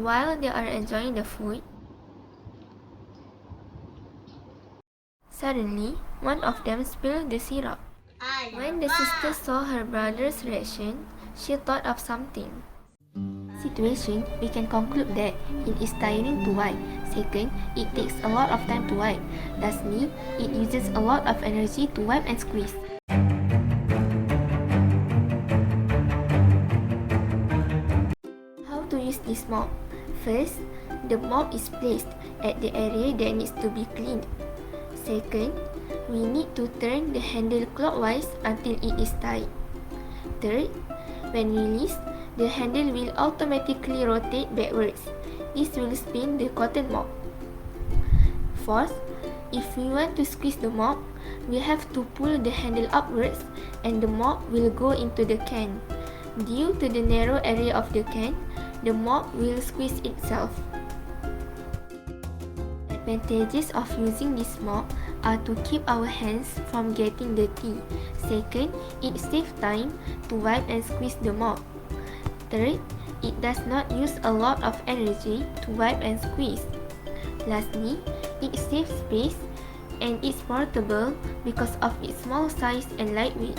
while they are enjoying the food, suddenly one of them spilled the syrup. When the sister saw her brother's reaction, she thought of something. Situation, we can conclude that it is tiring to wipe. Second, it takes a lot of time to wipe. Lastly, it uses a lot of energy to wipe and squeeze. How to use this mop? First, the mop is placed at the area that needs to be cleaned. Second, we need to turn the handle clockwise until it is tight. Third, when released, the handle will automatically rotate backwards. This will spin the cotton mop. Fourth, if we want to squeeze the mop, we have to pull the handle upwards and the mop will go into the can. Due to the narrow area of the can, the mop will squeeze itself. Advantages of using this mop are to keep our hands from getting dirty. Second, it saves time to wipe and squeeze the mop. Third, it does not use a lot of energy to wipe and squeeze. Lastly, it saves space and is portable because of its small size and lightweight.